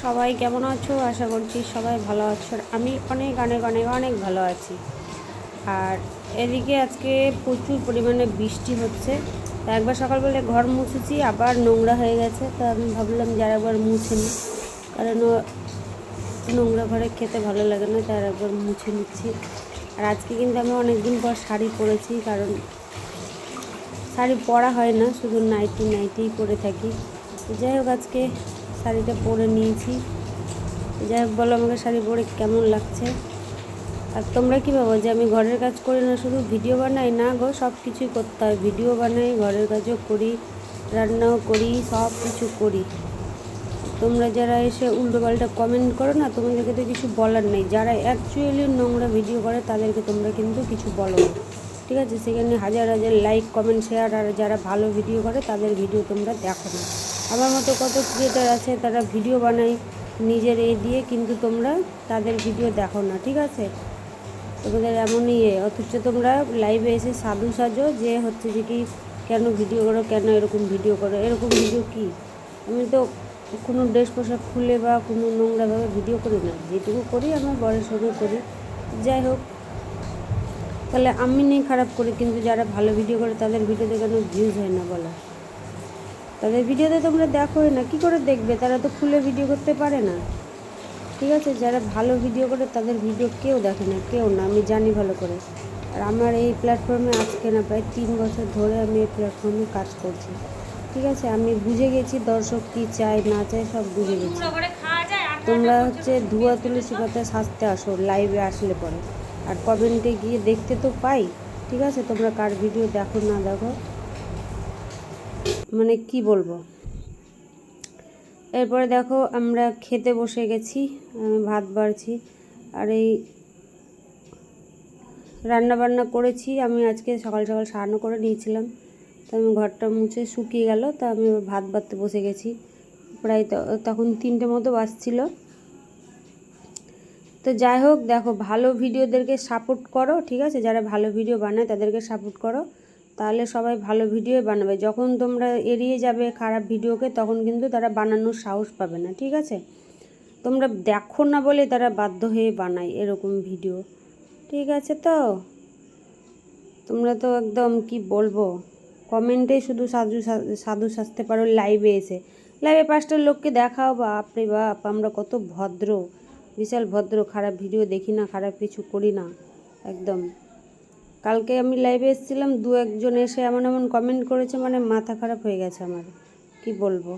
সবাই কেমন আছো? আশা করছি সবাই ভালো আছো। আর আমি অনেক অনেক অনেক অনেক ভালো আছি। আর এদিকে আজকে প্রচুর পরিমাণে বৃষ্টি হচ্ছে। তো একবার সকালবেলা ঘর মুছেছি, আবার নোংরা হয়ে গেছে। তো আমি ভাবলাম যে একবার মুছে নিই, কারণ নোংরা ঘরে খেতে ভালো লাগে না, তার একবার মুছে নিচ্ছি। আর আজকে কিন্তু আমি অনেক দিন পর শাড়ি পরেছি, কারণ শাড়ি পরা হয় না, শুধু নাইটিই পরে থাকি। যাই হোক, আজকে শাড়িটা পরে নিয়েছি। যাই হোক, বলো আমাকে শাড়ি পরে কেমন লাগছে। আর তোমরা কী ভাবো যে আমি ঘরের কাজ করি না, শুধু ভিডিও বানাই? না গো, সব কিছুই করতে হয়। ভিডিও বানাই, ঘরের কাজও করি, রান্নাও করি, সব কিছু করি। তোমরা যারা এসে উল্টোপাল্টা কমেন্ট করো না, তোমাদেরকে তো কিছু বলার নেই। যারা অ্যাকচুয়ালি নোংরা ভিডিও করে তাদেরকে তোমরা কিন্তু কিছু বলো না, ঠিক আছে? সেখানে হাজার হাজার লাইক, কমেন্ট, শেয়ার। আর যারা ভালো ভিডিও করে তাদের ভিডিও তোমরা দেখো না। আমার মতো কত ক্রিয়েটার আছে, তারা ভিডিও বানায় নিজের দিয়ে, কিন্তু তোমরা তাদের ভিডিও দেখো না, ঠিক আছে? তোমাদের এমনই অথচ তোমরা লাইভে এসে সাধু সাজো যে হচ্ছে যে কি কেন ভিডিও করো, কেন এরকম ভিডিও করো। এরকম ভিডিও কি? আমি তো কোনো ড্রেস পোশাক খুলে বা কোনো নোংরাভাবে ভিডিও করি না। যেটুকু করি আমার বরের সঙ্গে করি। যাই হোক, তাহলে আমি নেই খারাপ করি, কিন্তু যারা ভালো ভিডিও করে তাদের ভিডিওতে কেন ভিউজ হয় না বলো? তাদের ভিডিওতে তোমরা দেখোই না, কী করে দেখবে? তারা তো খুলে ভিডিও করতে পারে না, ঠিক আছে? যারা ভালো ভিডিও করে তাদের ভিডিও কেউ দেখে না, কেউ না, আমি জানি ভালো করে। আর আমার এই প্ল্যাটফর্মে আজকে না, প্রায় 3 বছর ধরে আমি এই প্ল্যাটফর্মে কাজ করছি, ঠিক আছে? আমি বুঝে গেছি দর্শক কী চায় না চায়, সব বুঝে গেছি। তোমরা হচ্ছে ধোয়া তুলসী পাতায় সাজতে আসো লাইভে আসলে পরে, আর কমেন্টে গিয়ে দেখতে তো পাই, ঠিক আছে? তোমরা কার ভিডিও দেখো না দেখো, মানে কি বলবো। এরপরে দেখো আমরা খেতে বসে গেছি, আমি ভাত বাড়ছি। আর এই রান্না বান্না করেছি আমি আজকে সকাল সকাল স্নানও করে নিয়েছিলাম। তো আমি ঘরটা মুছে শুকিয়ে গেল, তা আমি ভাত বাড়তে বসে গেছি। প্রায় তখন 3টে মতো বাজছিল। তো যাই হোক, দেখো ভালো ভিডিওদেরকে সাপোর্ট করো, ঠিক আছে? যারা ভালো ভিডিও বানায় তাদেরকে সাপোর্ট করো, তাহলে সবাই ভালো ভিডিও বানাবে। যখন তোমরা এড়িয়ে যাবে খারাপ ভিডিওকে, তখন কিন্তু তারা বানানোর সাহস পাবে না, ঠিক আছে? তোমরা দেখো না বলে তারা বাধ্য হয়ে বানায় এরকম ভিডিও, ঠিক আছে? তো তোমরা তো একদম কি বলবো, কমেন্টে শুধু সাধু সাজতে পারো। লাইভে এসে লাইভে 5টা লোককে দেখাও, বাপরে বাপ, আমরা কত ভদ্র, বিশাল ভদ্র। খারাপ ভিডিও দেখি না, খারাপ কিছু করি না একদম। কালকে আমি লাইভে এসেছিলাম, 2-1 জন এসে এমন এমন কমেন্ট করেছে, মানে মাথা খারাপ হয়ে গেছে আমার, কি বলবো।